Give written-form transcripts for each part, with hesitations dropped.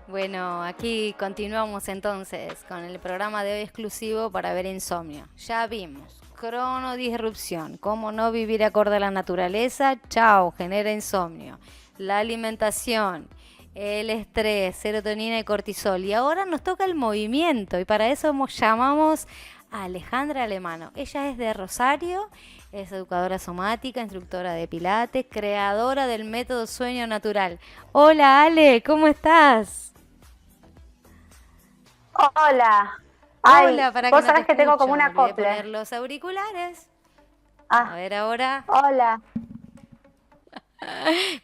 Bueno, aquí continuamos entonces con el programa de hoy exclusivo para ver insomnio. Ya vimos, cronodisrupción, cómo no vivir acorde a la naturaleza, chao, genera insomnio. La alimentación, el estrés, serotonina y cortisol. Y ahora nos toca el movimiento y para eso llamamos a Alejandra Alemano. Ella es de Rosario, es educadora somática, instructora de pilates, creadora del método sueño natural. Hola Ale, ¿cómo estás? Hola. Ay, Hola, para que vos no te sabés que tengo como escucho. un Me olvidé poner acople. los auriculares. A Ah, ver ahora. hola.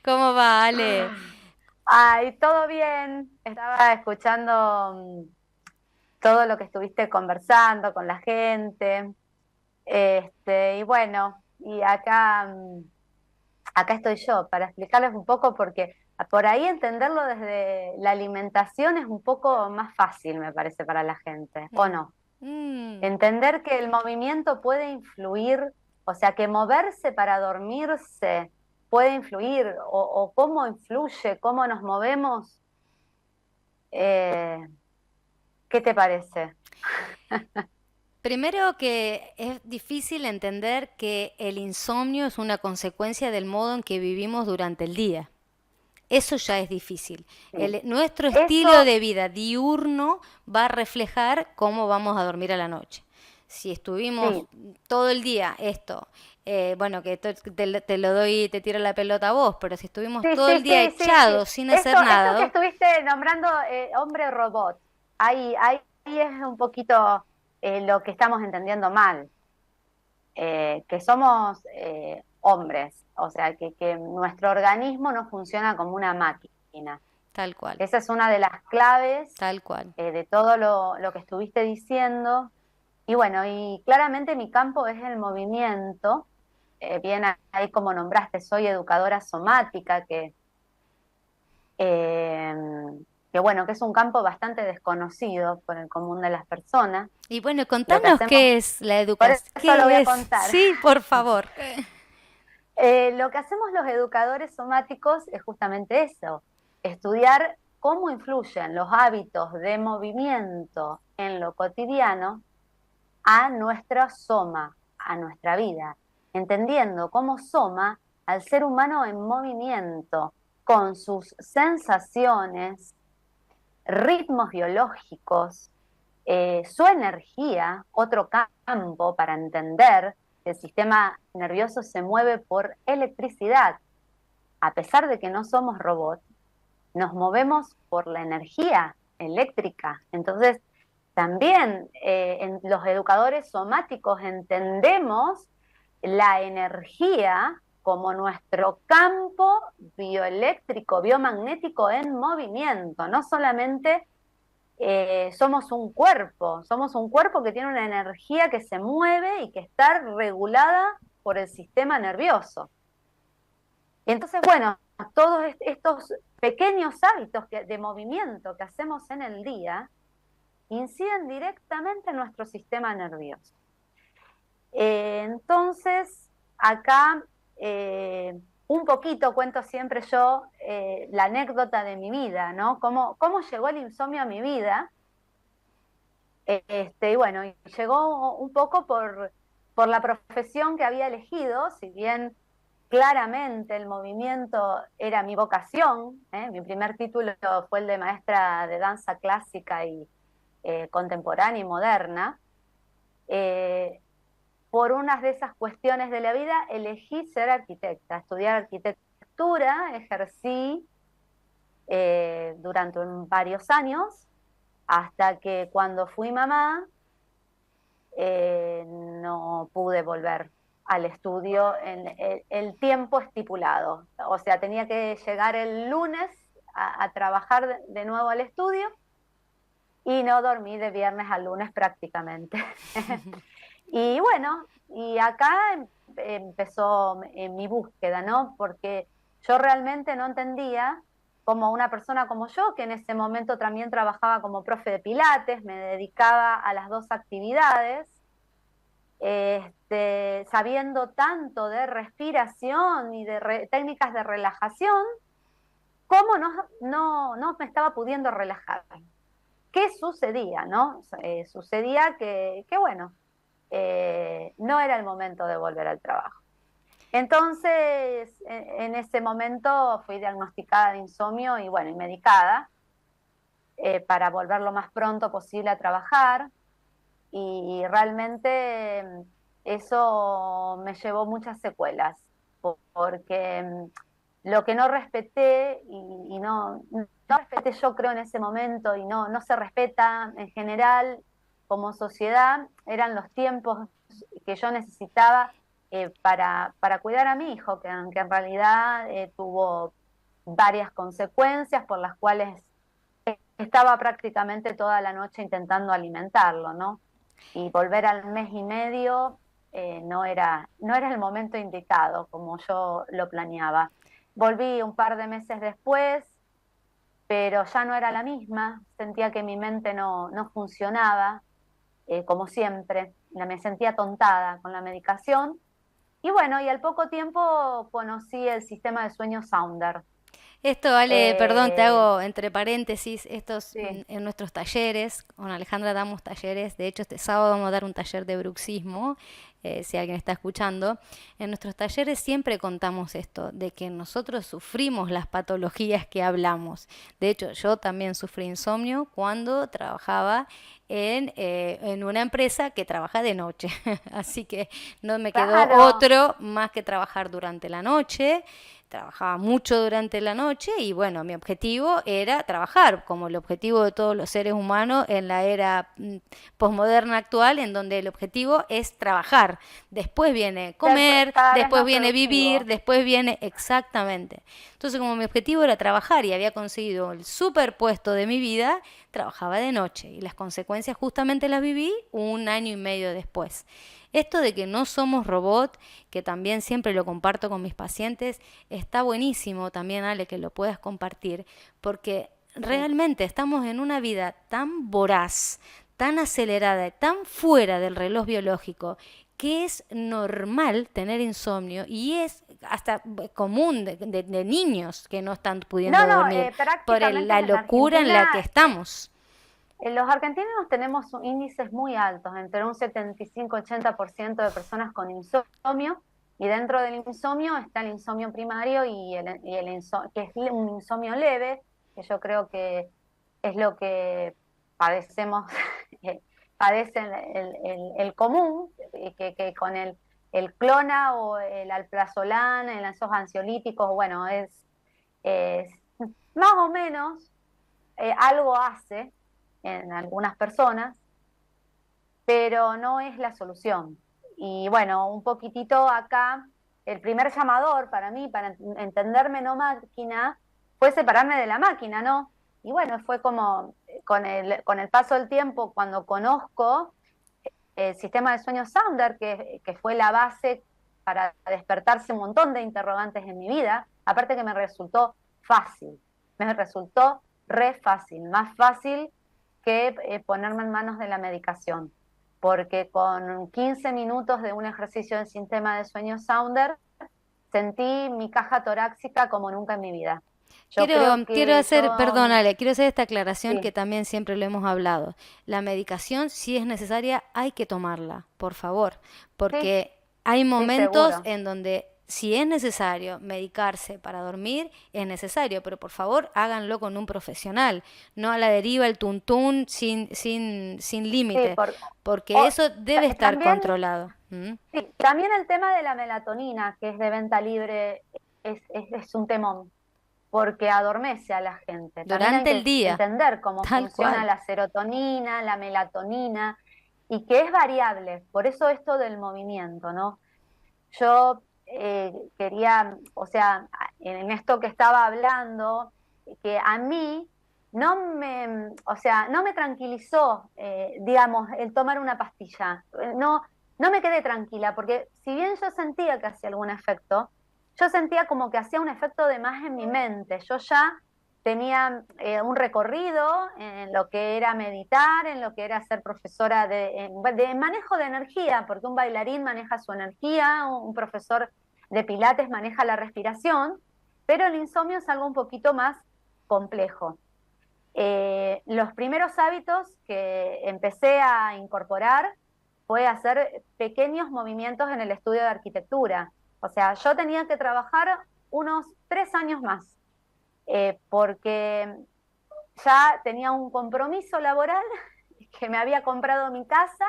¿Cómo va, Ale? Ay, todo bien. Estaba escuchando todo lo que estuviste conversando con la gente. Y bueno, y acá estoy yo para explicarles un poco porque por ahí entenderlo desde la alimentación es un poco más fácil, me parece, para la gente, ¿o Mm. no? Mm. Entender que el movimiento puede influir, o sea, que moverse para dormirse puede influir, o cómo influye, cómo nos movemos. Eh, ¿Qué te parece? Primero que es difícil entender que el insomnio es una consecuencia del modo en que vivimos durante el día. Eso ya es difícil. Sí. Nuestro estilo Eso, de vida diurno va a reflejar cómo vamos a dormir a la noche. Si estuvimos sí, todo el día esto, bueno, que te lo doy, te tiro la pelota a vos, pero si estuvimos sí, todo sí, el día sí, sí, sí. echados sin hacer Esto que nada, estuviste nombrando, hombre robot, ahí es un poquito lo que estamos entendiendo mal. Que somos hombres, o sea, que nuestro organismo no funciona como una máquina. tal cual, Esa es una de las claves tal cual. de todo lo que estuviste diciendo. Y bueno, y claramente mi campo es el movimiento. Bien ahí como nombraste, soy educadora somática, eh, que bueno, que es un campo bastante desconocido por el común de las personas. Y bueno, Lo que contanos hacemos, qué es la por educación, eso lo voy qué a es, contar. sí, por favor. Lo que hacemos los educadores somáticos es justamente eso, estudiar cómo influyen los hábitos de movimiento en lo cotidiano a nuestra soma, a nuestra vida, entendiendo cómo soma al ser humano en movimiento, con sus sensaciones, ritmos biológicos, su energía, otro campo para entender que el sistema nervioso se mueve por electricidad. A pesar de que no somos robots, nos movemos por la energía eléctrica. Entonces, también en los educadores somáticos entendemos la energía como nuestro campo bioeléctrico, biomagnético en movimiento, no solamente somos un cuerpo que tiene una energía que se mueve y que está regulada por el sistema nervioso. Y entonces, bueno, todos estos pequeños hábitos de movimiento que hacemos en el día inciden directamente en nuestro sistema nervioso. Entonces, acá un poquito cuento siempre yo la anécdota de mi vida, ¿no? ¿Cómo llegó el insomnio a mi vida? Y bueno, y llegó un poco por la profesión que había elegido, si bien claramente el movimiento era mi vocación. Mi primer título fue el de maestra de danza clásica y contemporánea y moderna. Eh, por unas de esas cuestiones de la vida elegí ser arquitecta, estudiar arquitectura, ejercí durante varios años, hasta que cuando fui mamá no pude volver al estudio en el tiempo estipulado. O sea, tenía que llegar el lunes a trabajar de nuevo al estudio y no dormí de viernes a lunes prácticamente. Y bueno, y acá empezó mi búsqueda, ¿no? Porque yo realmente no entendía como una persona como yo, que en ese momento también trabajaba como profe de pilates, me dedicaba a las dos actividades, sabiendo tanto de respiración y de técnicas de relajación, cómo no me estaba pudiendo relajar. ¿Qué sucedía, no? Sucedía que bueno, no era el momento de volver al trabajo. Entonces, en ese momento fui diagnosticada de insomnio y bueno, y medicada para volver lo más pronto posible a trabajar. Y realmente eso me llevó muchas secuelas, porque lo que no respeté y no respeté yo creo en ese momento y no se respeta en general como sociedad, eran los tiempos que yo necesitaba para cuidar a mi hijo, que en realidad tuvo varias consecuencias por las cuales estaba prácticamente toda la noche intentando alimentarlo, ¿no? Y volver al mes y medio no era el momento indicado como yo lo planeaba. Volví un par de meses después, pero ya no era la misma, sentía que mi mente no funcionaba como siempre, me sentía tontada con la medicación. Y bueno, y al poco tiempo conocí el sistema de sueño Sounder. Esto vale, perdón, te Eh, hago entre paréntesis, estos sí, en nuestros talleres, con Alejandra damos talleres, de hecho este sábado vamos a dar un taller de bruxismo, si alguien está escuchando. En nuestros talleres siempre contamos esto, de que nosotros sufrimos las patologías que hablamos. De hecho, yo también sufrí insomnio cuando trabajaba en una empresa que trabaja de noche, así que no me quedó claro. otro más que trabajar durante la noche. Trabajaba mucho durante la noche y bueno, mi objetivo era trabajar, como el objetivo de todos los seres humanos en la era posmoderna actual, en donde el objetivo es trabajar. Después viene comer, Cada vez después más viene vivir, productivo. después viene exactamente. Entonces, como mi objetivo era trabajar y había conseguido el superpuesto de mi vida, trabajaba de noche y las consecuencias justamente las viví un año y medio después. Esto de que no somos robot, que también siempre lo comparto con mis pacientes, está buenísimo también, Ale, que lo puedas compartir, porque Sí. realmente estamos en una vida tan voraz, tan acelerada, tan fuera del reloj biológico, que es normal tener insomnio y es hasta común de niños que no están No, pudiendo no, dormir por prácticamente la en locura en la que Argentina, estamos. los argentinos tenemos índices muy altos, entre un 75-80% de personas con insomnio, y dentro del insomnio está el insomnio primario que es un insomnio leve, que yo creo que es lo que padecemos, eh, padece el común, que con el clona o el alprazolam, esos ansiolíticos, bueno, es más o menos algo hace en algunas personas, pero no es la solución. Y bueno, un poquitito acá, el primer llamador para mí, para entenderme no máquina, fue separarme de la máquina, ¿no? Y bueno, fue como con el paso del tiempo, cuando conozco el sistema de sueño Sounder, que fue la base para despertarse un montón de interrogantes en mi vida, aparte que me resultó fácil, me resultó re fácil, más fácil que ponerme en manos de la medicación, porque con 15 minutos de un ejercicio del sistema de sueño Sounder, sentí mi caja torácica como nunca en mi vida. Yo creo Quiero que hacer, perdónale, quiero hacer esta aclaración que sí, también siempre lo hemos hablado. La medicación, si es necesaria, hay que tomarla, por favor, sí, porque hay sí, momentos seguro. en donde si es necesario medicarse para dormir, es necesario, pero por favor háganlo con un profesional, no a la deriva, el tuntún, sin Sí, límite, porque o- eso debe estar también controlado. ¿Mm? sí, también el tema de la melatonina, que es de venta libre, es un temón, porque adormece a la gente. También hay Durante el que día, entender cómo tal funciona cual. la serotonina, la melatonina, y que es variable. Por eso esto del movimiento, ¿no? Yo quería, o sea, en esto que estaba hablando, que a mí o sea, no me tranquilizó, digamos, el tomar una pastilla. No me quedé tranquila, porque si bien yo sentía que hacía algún efecto, yo sentía como que hacía un efecto de más en mi mente. Yo ya tenía un recorrido en lo que era meditar, en lo que era ser profesora de manejo de energía, porque un bailarín maneja su energía, un profesor de pilates maneja la respiración, Pero el insomnio es algo un poquito más complejo. Los primeros hábitos que empecé a incorporar fue hacer pequeños movimientos en el estudio de arquitectura. O sea, yo tenía que trabajar unos 3 años más, porque ya tenía un compromiso laboral, que me había comprado mi casa,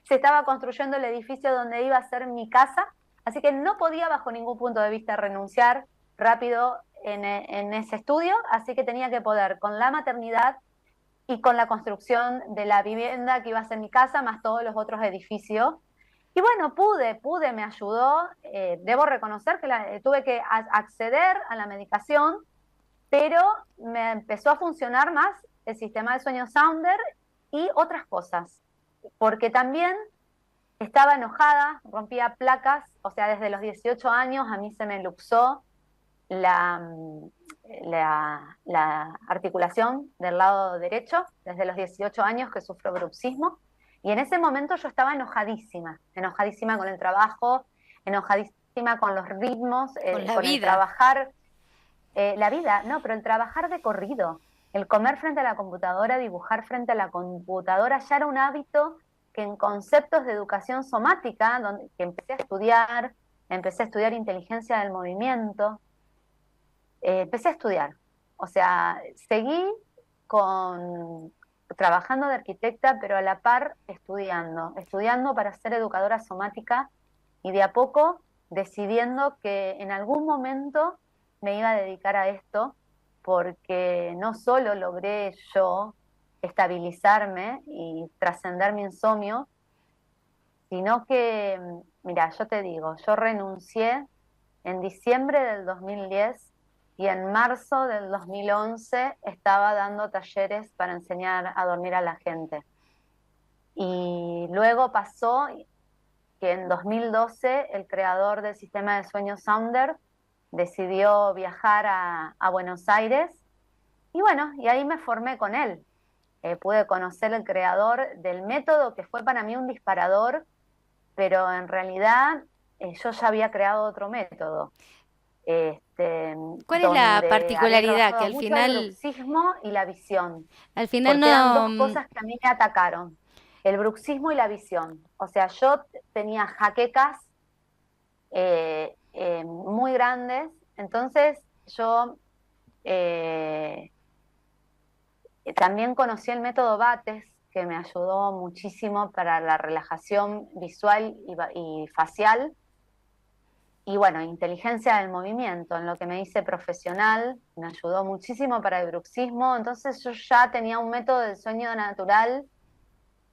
se estaba construyendo el edificio donde iba a ser mi casa, así que no podía bajo ningún punto de vista renunciar rápido en ese estudio, así que tenía que poder con la maternidad y con la construcción de la vivienda que iba a ser mi casa, más todos los otros edificios. Y bueno, pude, me ayudó. Debo reconocer que tuve que acceder a la medicación, pero me empezó a funcionar más el sistema de sueño Sounder y otras cosas, porque también estaba enojada, rompía placas, o sea, desde los 18 años a mí se me luxó la, la articulación del lado derecho, desde los 18 años que sufro bruxismo, y en ese momento yo estaba enojadísima con el trabajo, enojadísima con los ritmos, Con la con el vida. trabajar, la vida, no, pero el trabajar de corrido, el comer frente a la computadora, dibujar frente a la computadora, ya era un hábito que en conceptos de educación somática, donde, que empecé a estudiar inteligencia del movimiento, empecé a estudiar. O sea, seguí trabajando de arquitecta, pero a la par estudiando para ser educadora somática y de a poco decidiendo que en algún momento me iba a dedicar a esto, porque no solo logré yo estabilizarme y trascender mi insomnio, sino que, mira, yo te digo, yo renuncié en diciembre del 2010 y en marzo del 2011 estaba dando talleres para enseñar a dormir a la gente. Y luego pasó que en 2012 el creador del sistema de sueño Sounder decidió viajar a Buenos Aires y bueno, y ahí me formé con él. Pude conocer el creador del método que fue para mí un disparador, pero en realidad yo ya había creado otro método, ¿Cuál es la donde había particularidad? Que trabajado mucho el bruxismo y la visión, al final porque eran no, dos cosas que a mí me atacaron, el bruxismo y la visión. O sea, yo tenía jaquecas muy grandes, entonces yo eh, también conocí el método Bates, que me ayudó muchísimo para la relajación visual y facial. Y bueno, inteligencia del movimiento, en lo que me hice profesional, me ayudó muchísimo para el bruxismo. Entonces yo ya tenía un método del sueño natural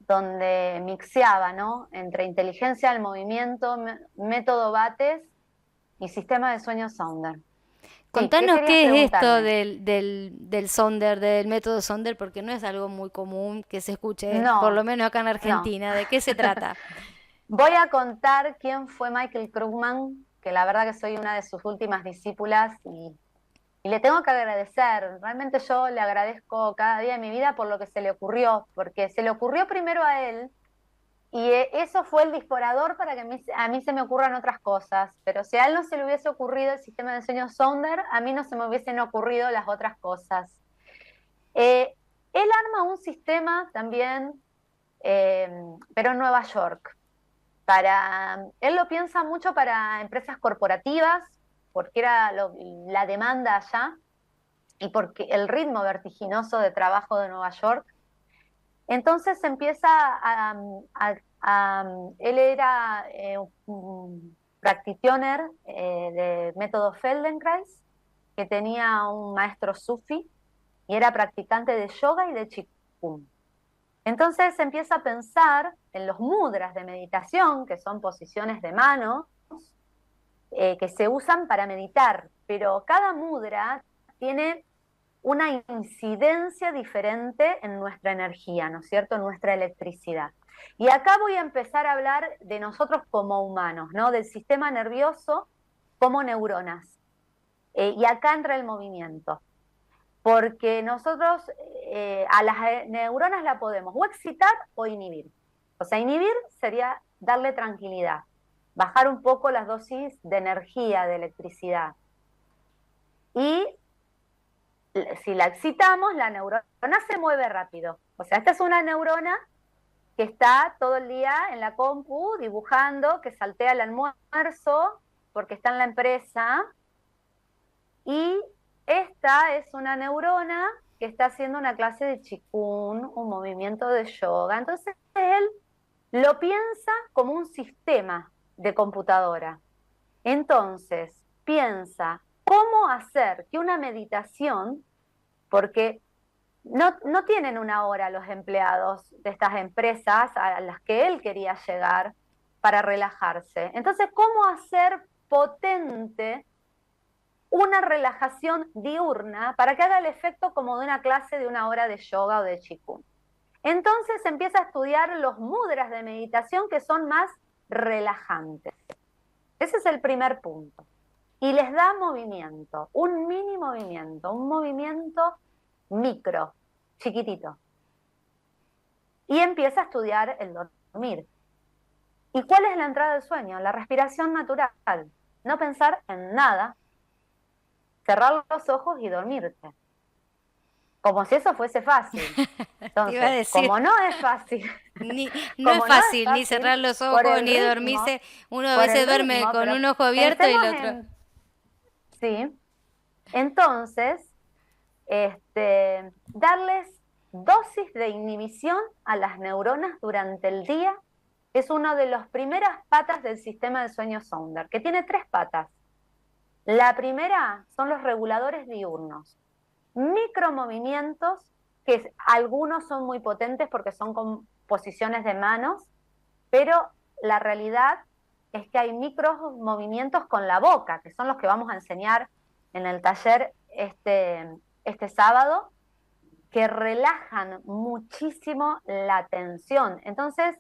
donde mixeaba, ¿no? Entre inteligencia del movimiento, método Bates y sistema de sueño Sounder. Sí, ¿qué contanos querías qué es esto preguntarme? del Sonder, del método Sonder, porque no es algo muy común que se escuche, por lo No, menos acá en no. Argentina. ¿De qué se trata? Voy a contar quién fue Michael Krugman, que la verdad que soy una de sus últimas discípulas y le tengo que agradecer. Realmente yo le agradezco cada día de mi vida por lo que se le ocurrió, porque se le ocurrió primero a él y eso fue el disparador para que a mí se me ocurran otras cosas. Pero si a él no se le hubiese ocurrido el sistema de sueño Sounder, a mí no se me hubiesen ocurrido las otras cosas. Él arma un sistema también, eh, pero en Nueva York. Él lo piensa mucho para empresas corporativas, porque era la demanda allá y porque el ritmo vertiginoso de trabajo de Nueva York. Entonces empieza él era un practitioner de método Feldenkrais, que tenía un maestro sufi y era practicante de yoga y de Qigong. Entonces empieza a pensar en los mudras de meditación, que son posiciones de manos, que se usan para meditar, pero cada mudra tiene una incidencia diferente en nuestra energía, ¿no es cierto?, en nuestra electricidad. Y acá voy a empezar a hablar de nosotros como humanos, ¿no?, del sistema nervioso como neuronas. Y acá entra el movimiento, porque nosotros a las neuronas la podemos o excitar o inhibir. O sea, inhibir sería darle tranquilidad, bajar un poco las dosis de energía, de electricidad. y si la excitamos, la neurona se mueve rápido. O sea, esta es una neurona que está todo el día en la compu dibujando, que saltea el almuerzo porque está en la empresa, y esta es una neurona que está haciendo una clase de Qigong, un movimiento de yoga. Entonces él lo piensa como un sistema de computadora. Entonces piensa cómo hacer que una meditación, porque no tienen una hora los empleados de estas empresas a las que él quería llegar para relajarse. Entonces, ¿cómo hacer potente una relajación diurna para que haga el efecto como de una clase de una hora de yoga o de Qigong? Entonces empieza a estudiar los mudras de meditación que son más relajantes. Ese es el primer punto. Y les da movimiento, un mini movimiento, un movimiento micro, chiquitito. Y empieza a estudiar el dormir. ¿Y cuál es la entrada del sueño? La respiración natural. No pensar en nada, cerrar los ojos y dormirte. Como si eso fuese fácil. Te iba a Entonces, decir, como no es fácil, no es fácil ni cerrar los por ojos el ni ritmo, dormirse. Uno a veces duerme con pero un ojo abierto y el pensemos otro. sí, entonces, darles dosis de inhibición a las neuronas durante el día es una de las primeras patas del sistema de sueño Sounder, que tiene 3 patas. La primera son los reguladores diurnos, micromovimientos, que algunos son muy potentes porque son con posiciones de manos, pero la realidad es que hay micromovimientos con la boca, que son los que vamos a enseñar en el taller este sábado, que relajan muchísimo la tensión. Entonces,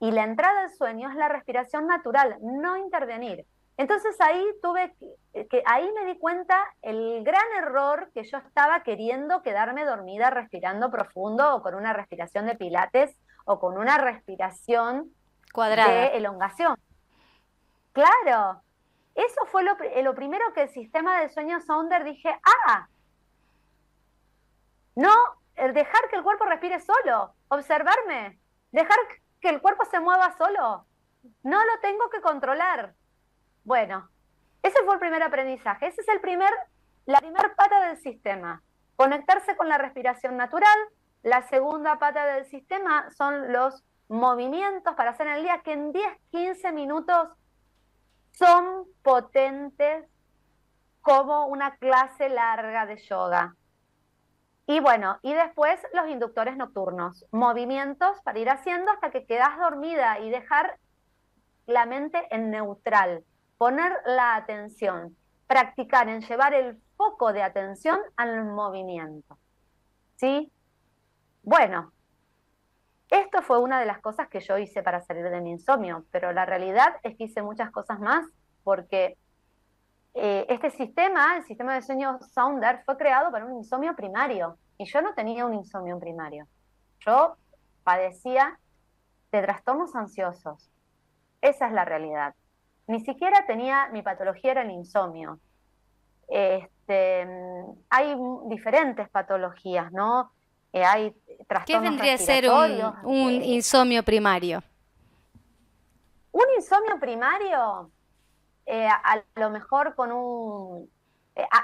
y la entrada del sueño es la respiración natural, no intervenir. Entonces ahí ahí me di cuenta el gran error que yo estaba queriendo quedarme dormida respirando profundo o con una respiración de pilates o con una respiración Cuadrada. de elongación. Claro, eso fue lo primero que el sistema de sueño Sounder dije, no dejar que el cuerpo respire solo, observarme, dejar que el cuerpo se mueva solo, no lo tengo que controlar. Bueno, ese fue el primer aprendizaje, ese es la primera pata del sistema, conectarse con la respiración natural. La segunda pata del sistema son los movimientos para hacer en el día, que en 10-15 minutos son potentes como una clase larga de yoga. Y bueno, y después los inductores nocturnos, movimientos para ir haciendo hasta que quedas dormida y dejar la mente en neutral, poner la atención, practicar en llevar el foco de atención al movimiento. ¿Sí? Bueno, esto fue una de las cosas que yo hice para salir de mi insomnio, pero la realidad es que hice muchas cosas más porque este sistema, el sistema de sueño Sounder, fue creado para un insomnio primario y yo no tenía un insomnio primario. Yo padecía de trastornos ansiosos. Esa es la realidad. Ni siquiera tenía, mi patología era el insomnio. Hay diferentes patologías, ¿no? Hay ¿Qué trastornos vendría a ser respiratorios. un insomnio primario? Un insomnio primario, a lo mejor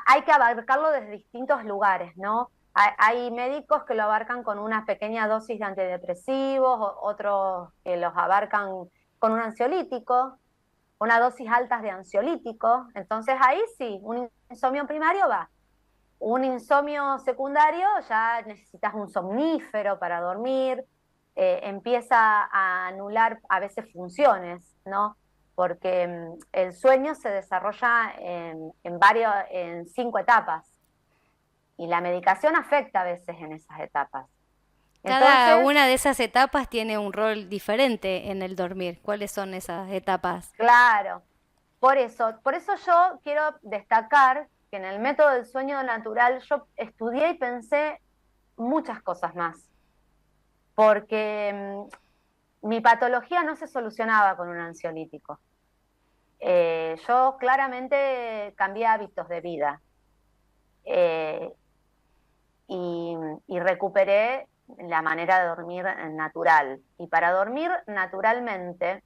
hay que abarcarlo desde distintos lugares, ¿no? Hay médicos que lo abarcan con una pequeña dosis de antidepresivos, otros que los abarcan con un ansiolítico, una dosis alta de ansiolítico. Entonces ahí sí, un insomnio primario va. Un insomnio secundario ya necesitas un somnífero para dormir, empieza a anular a veces funciones, ¿no? Porque el sueño se desarrolla en 5 etapas y la medicación afecta a veces en esas etapas. Cada Entonces, una de esas etapas tiene un rol diferente en el dormir. ¿Cuáles son esas etapas? claro, por eso yo quiero destacar que en el método del sueño natural yo estudié y pensé muchas cosas más, porque mi patología no se solucionaba con un ansiolítico. Yo claramente cambié hábitos de vida. eh, y recuperé la manera de dormir natural. Y para dormir naturalmente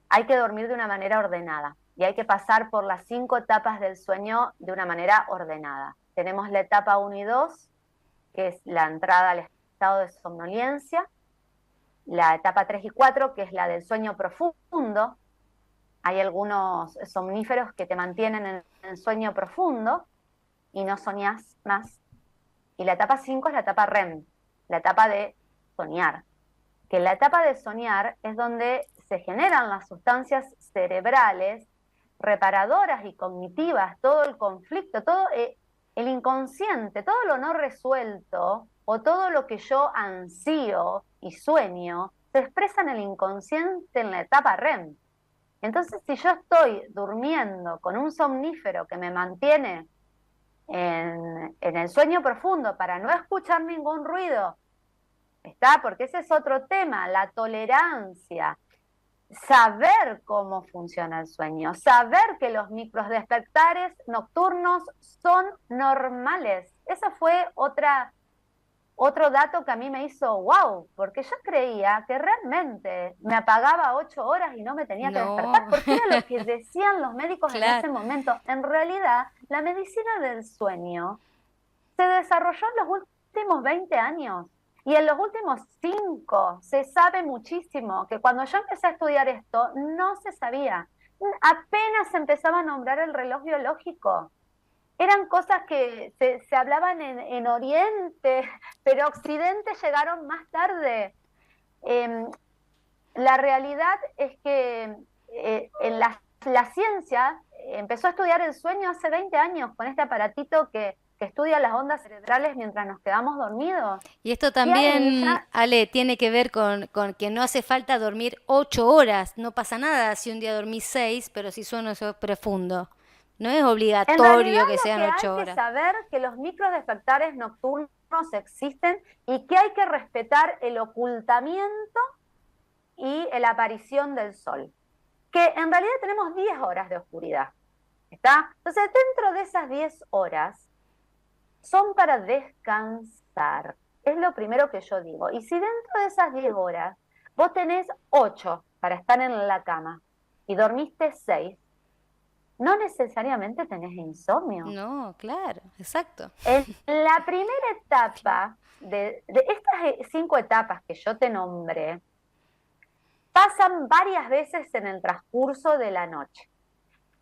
hay que dormir de una manera ordenada y hay que pasar por las 5 etapas del sueño de una manera ordenada. Tenemos la etapa 1 y 2, que es la entrada al estado de somnolencia, la etapa 3 y 4, que es la del sueño profundo. Hay algunos somníferos que te mantienen en sueño profundo y no soñás más. Y la etapa 5 es la etapa REM, la etapa de soñar. Que la etapa de soñar es donde se generan las sustancias cerebrales reparadoras y cognitivas, todo el conflicto, todo el inconsciente, todo lo no resuelto o todo lo que yo ansío y sueño, se expresa en el inconsciente en la etapa REM. Entonces, si yo estoy durmiendo con un somnífero que me mantiene en el sueño profundo para no escuchar ningún ruido, ¿está? Porque ese es otro tema, la tolerancia, saber cómo funciona el sueño, saber que los microdespertares nocturnos son normales. Eso fue otro dato que a mí me hizo wow, porque yo creía que realmente me apagaba 8 horas y no me tenía que despertar, porque era lo que decían los médicos en ese momento. En realidad, la medicina del sueño se desarrolló en los últimos 20 años. Y en los últimos 5 se sabe muchísimo, que cuando yo empecé a estudiar esto no se sabía. Apenas se empezaba a nombrar el reloj biológico. Eran cosas que se hablaban en Oriente, pero Occidente llegaron más tarde. La realidad es que en la ciencia empezó a estudiar el sueño hace 20 años con este aparatito que estudia las ondas cerebrales mientras nos quedamos dormidos. Y esto también, Ale, tiene que ver con que no hace falta dormir 8 horas. No pasa nada si un día dormís 6, pero si sueño es profundo. No es obligatorio que sean 8 horas. Hay que saber que los microdespertares nocturnos existen y que hay que respetar el ocultamiento y la aparición del sol. Que en realidad tenemos 10 horas de oscuridad. ¿Está? Entonces, dentro de esas 10 horas, son para descansar. Es lo primero que yo digo. Y si dentro de esas 10 horas vos tenés 8 para estar en la cama y dormiste 6, no necesariamente tenés insomnio. No, claro, exacto. En la primera etapa de estas 5 etapas que yo te nombré, pasan varias veces en el transcurso de la noche.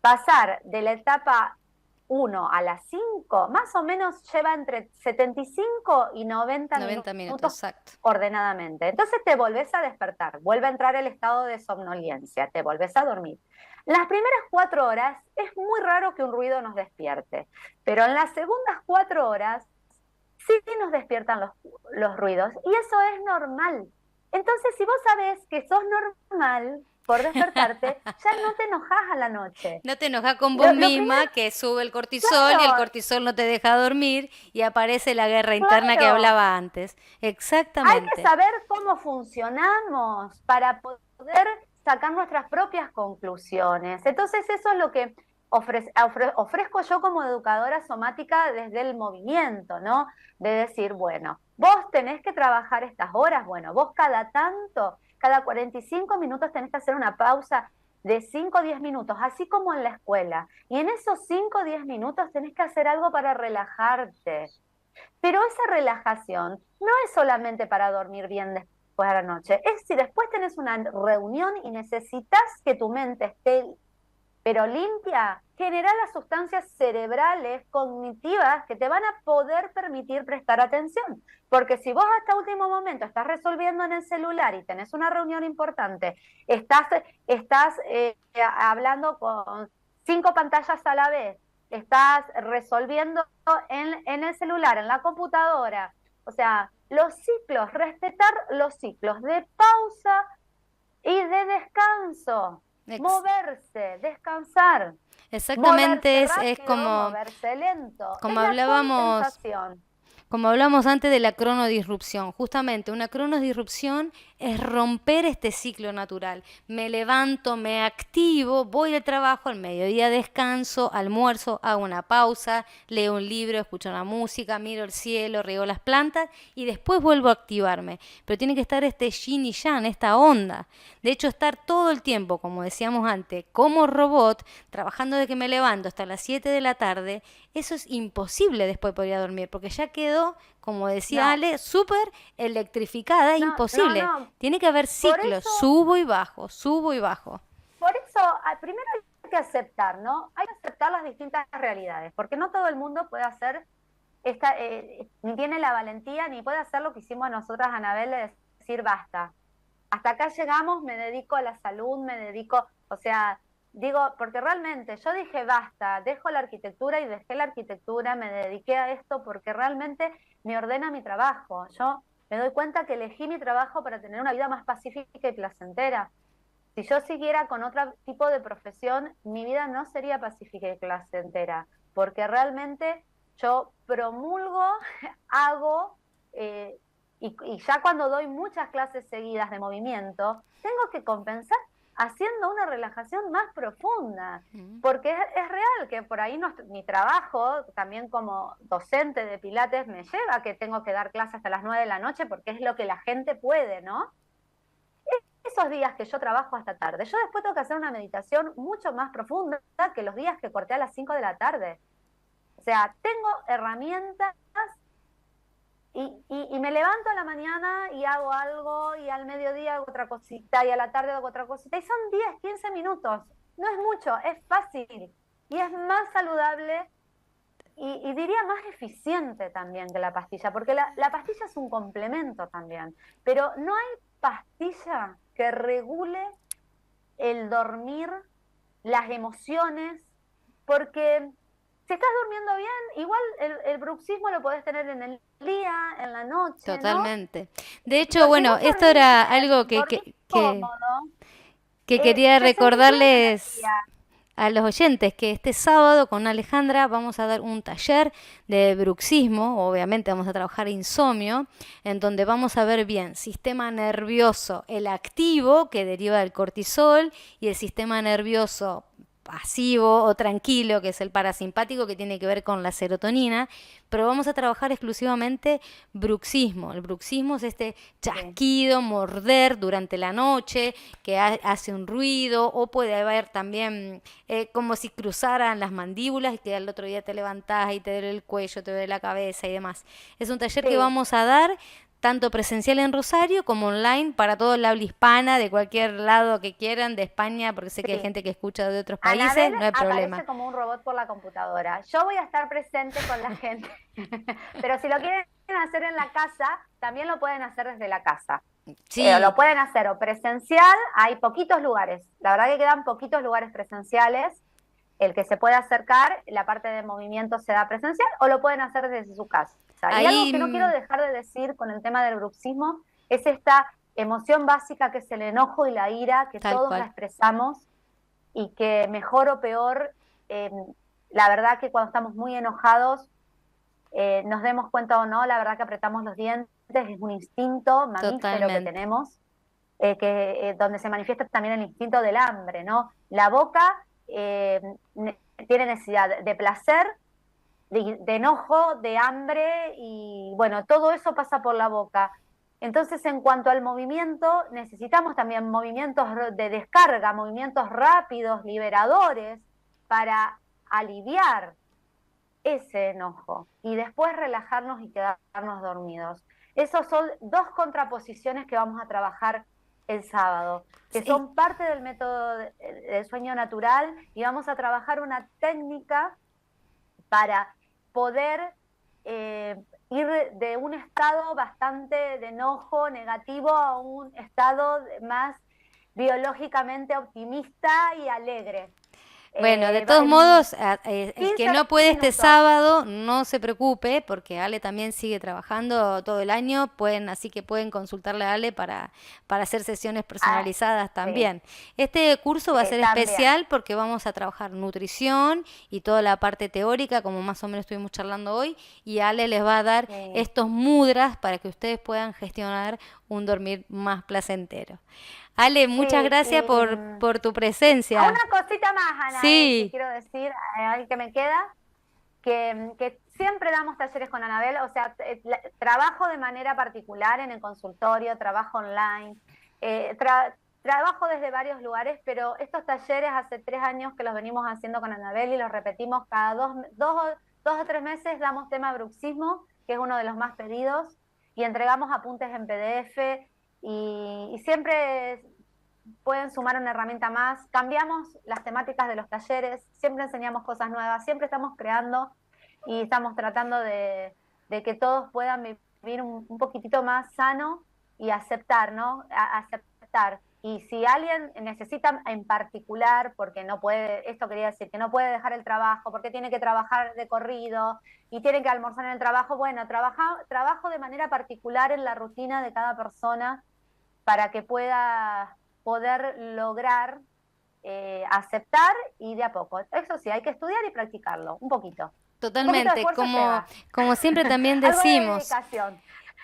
Pasar de la etapa 1 a las 5, más o menos lleva entre 75 y 90 minutos exacto. Ordenadamente. Entonces te volvés a despertar, vuelve a entrar el estado de somnolencia, te volvés a dormir. Las primeras 4 horas es muy raro que un ruido nos despierte, pero en las segundas 4 horas sí nos despiertan los ruidos y eso es normal. Entonces, si vos sabés que sos normal por despertarte, ya no te enojás a la noche. No te enojas con vos misma, que sube el cortisol, claro, y el cortisol no te deja dormir y aparece la guerra interna, claro, que hablaba antes. Exactamente. Hay que saber cómo funcionamos para poder sacar nuestras propias conclusiones. Entonces eso es lo que ofrezco yo como educadora somática desde el movimiento, ¿no? De decir, bueno, vos tenés que trabajar estas horas, bueno, vos cada 45 minutos tenés que hacer una pausa de 5 o 10 minutos, así como en la escuela. Y en esos 5 o 10 minutos tenés que hacer algo para relajarte. Pero esa relajación no es solamente para dormir bien después de la noche. Es si después tenés una reunión y necesitas que tu mente esté pero limpia, genera las sustancias cerebrales, cognitivas, que te van a poder permitir prestar atención. Porque si vos hasta último momento estás resolviendo en el celular y tenés una reunión importante, estás hablando con 5 pantallas a la vez, estás resolviendo en el celular, en la computadora, o sea, los ciclos, respetar los ciclos de pausa y de descanso. Moverse, descansar. Exactamente, rápido, es como moverse lento. Como hablamos antes de la cronodisrupción. Justamente una cronodisrupción es romper este ciclo natural. Me levanto, me activo, voy al trabajo, al mediodía descanso, almuerzo, hago una pausa, leo un libro, escucho una música, miro el cielo, riego las plantas y después vuelvo a activarme. Pero tiene que estar este yin y yang, esta onda. De hecho, estar todo el tiempo, como decíamos antes, como robot, trabajando desde que me levanto hasta las 7 de la tarde, eso es imposible después poder dormir, porque ya quedó, como decía No, Ale, súper electrificada, no, no, imposible. no. Tiene que haber Por ciclos, eso, subo y bajo, subo y bajo. por eso, primero hay que aceptar, ¿no? Hay que aceptar las distintas realidades, porque no todo el mundo puede hacer ni tiene la valentía, ni puede hacer lo que hicimos nosotras, Anabel, de decir basta. Hasta acá llegamos, me dedico a la salud, me dedico, o sea, digo, porque realmente yo dije basta, dejo la arquitectura y dejé la arquitectura, me dediqué a esto porque realmente me ordena mi trabajo. Yo me doy cuenta que elegí mi trabajo para tener una vida más pacífica y placentera. Si yo siguiera con otro tipo de profesión, mi vida no sería pacífica y placentera, porque realmente yo promulgo, hago, eh, y ya cuando doy muchas clases seguidas de movimiento, tengo que compensar haciendo una relajación más profunda, Mm. porque es real que por ahí mi trabajo, también como docente de Pilates, me lleva a que tengo que dar clases hasta las 9 de la noche, porque es lo que la gente puede, ¿no? Esos días que yo trabajo hasta tarde, yo después tengo que hacer una meditación mucho más profunda que los días que corté a las 5 de la tarde. O sea, tengo herramientas y me levanto a la mañana y hago algo, y al mediodía hago otra cosita, y a la tarde hago otra cosita, y son 10, 15 minutos. No es mucho, es fácil y es más saludable y diría más eficiente también que la pastilla, porque la pastilla es un complemento también, pero no hay pastilla que regule el dormir, las emociones, porque si estás durmiendo bien, igual el bruxismo lo podés tener en el día, en la noche, ¿no? Totalmente. De hecho, Pero si bueno, vos esto dormís era algo bien, dormís cómodo, que quería te sentís bien en el recordarles día. a los oyentes que este sábado con Alejandra vamos a dar un taller de bruxismo, obviamente vamos a trabajar insomnio, en donde vamos a ver bien sistema nervioso, el activo que deriva del cortisol y el sistema nervioso pasivo o tranquilo, que es el parasimpático, que tiene que ver con la serotonina, pero vamos a trabajar exclusivamente bruxismo. El bruxismo es este Sí. chasquido, morder durante la noche, que hace un ruido, o puede haber también como si cruzaran las mandíbulas y que al otro día te levantás y te duele el cuello, te duele la cabeza y demás. Es un taller que Sí, vamos a dar tanto presencial en Rosario como online para todo el habla hispana, de cualquier lado que quieran, de España, porque sé que hay sí. gente que escucha de otros Anabel países, no hay problema. aparece como un robot por la computadora. Yo voy a estar presente con la gente, pero si lo quieren hacer en la casa, también lo pueden hacer desde la casa. Sí, Lo pueden hacer o presencial, hay poquitos lugares. La verdad que quedan poquitos lugares presenciales. El que se puede acercar, la parte de movimiento se da presencial, o lo pueden hacer desde su casa. Y algo ahí que no quiero dejar de decir con el tema del bruxismo es esta emoción básica que es el enojo y la ira, que tal todos la cual. expresamos y que mejor o peor, eh, la verdad que cuando estamos muy enojados, nos demos cuenta o no, la verdad que apretamos los dientes, es un instinto mamífero que Totalmente. tenemos, donde se manifiesta también el instinto del hambre, ¿no? La boca tiene necesidad de placer, de enojo, de hambre, y bueno, todo eso pasa por la boca. Entonces, en cuanto al movimiento, necesitamos también movimientos de descarga, movimientos rápidos, liberadores, para aliviar ese enojo y después relajarnos y quedarnos dormidos. Esas son dos contraposiciones que vamos a trabajar el sábado, que Sí, son parte del método del sueño natural, y vamos a trabajar una técnica para poder ir de un estado bastante de enojo negativo a un estado más biológicamente optimista y alegre. Bueno, de todos En modos, el que 15 no puede este minutos. sábado, no se preocupe, porque Ale también sigue trabajando todo el año, así que pueden consultarle a Ale para hacer sesiones Ah, personalizadas sí, también. Este curso va a ser también. especial porque vamos a trabajar nutrición y toda la parte teórica, como más o menos estuvimos charlando hoy, y Ale les va a dar Sí, estos mudras para que ustedes puedan gestionar un dormir más placentero. Ale, muchas sí, gracias y por tu a presencia. una cosita más, Anabel, que Sí. quiero decir, ahí que me queda, que siempre damos talleres con Anabel, o sea, trabajo de manera particular en el consultorio, trabajo online, trabajo desde varios lugares, pero estos talleres hace 3 años que los venimos haciendo con Anabel y los repetimos cada 2 o 3 meses, damos tema bruxismo, que es uno de los más pedidos, y entregamos apuntes en PDF, y siempre pueden sumar una herramienta más. Cambiamos las temáticas de los talleres, siempre enseñamos cosas nuevas, siempre estamos creando y estamos tratando de que todos puedan vivir un poquitito más sano y aceptar, ¿no? Aceptar. Y si alguien necesita en particular, porque no puede, esto quería decir, que no puede dejar el trabajo, porque tiene que trabajar de corrido y tiene que almorzar en el trabajo, bueno, trabajo de manera particular en la rutina de cada persona para que pueda poder lograr aceptar y de a poco. Eso sí, hay que estudiar y practicarlo, un poquito. Un poquito de Totalmente, esfuerzo como, lleva. como siempre también Algo de decimos, dedicación.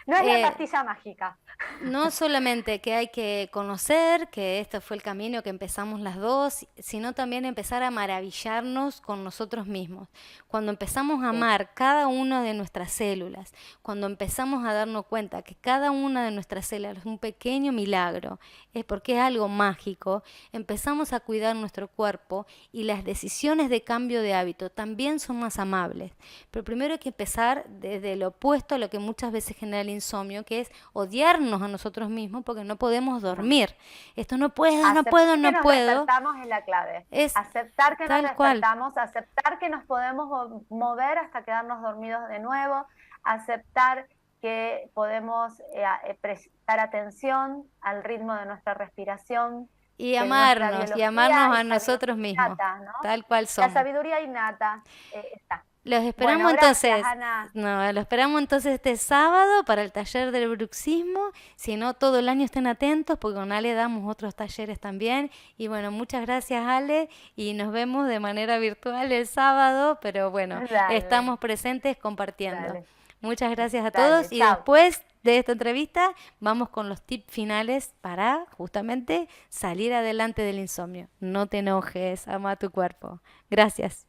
No es la eh, pastilla mágica. no solamente que hay que conocer que este fue el camino que empezamos las dos, sino también empezar a maravillarnos con nosotros mismos. Cuando empezamos a Sí. amar cada una de nuestras células, cuando empezamos a darnos cuenta que cada una de nuestras células es un pequeño milagro, es porque es algo mágico, empezamos a cuidar nuestro cuerpo y las decisiones de cambio de hábito también son más amables. Pero primero hay que empezar desde lo opuesto a lo que muchas veces genera el insomnio, que es odiarnos a nosotros mismos porque no podemos No. dormir. Esto no puedo, no puedo, Aceptar que no nos puedo. despertamos es la clave. Es Aceptar que nos tal cual. despertamos, aceptar que nos podemos mover hasta quedarnos dormidos de nuevo, aceptar que podemos prestar atención al ritmo de nuestra respiración, que nuestra Y biología amarnos y a sabiduría nosotros mismos, innata, ¿no? tal cual La somos. sabiduría innata está. Los Bueno, esperamos gracias, entonces, Ana. no, los esperamos entonces este sábado para el taller del bruxismo. Si no, todo el año estén atentos porque con Ale damos otros talleres también. Y bueno, muchas gracias Ale y nos vemos de manera virtual el sábado, pero bueno, Dale, estamos presentes compartiendo. dale, Muchas gracias a todos dale. y Chao. después de esta entrevista vamos con los tips finales para justamente salir adelante del insomnio. No te enojes, ama tu cuerpo. Gracias.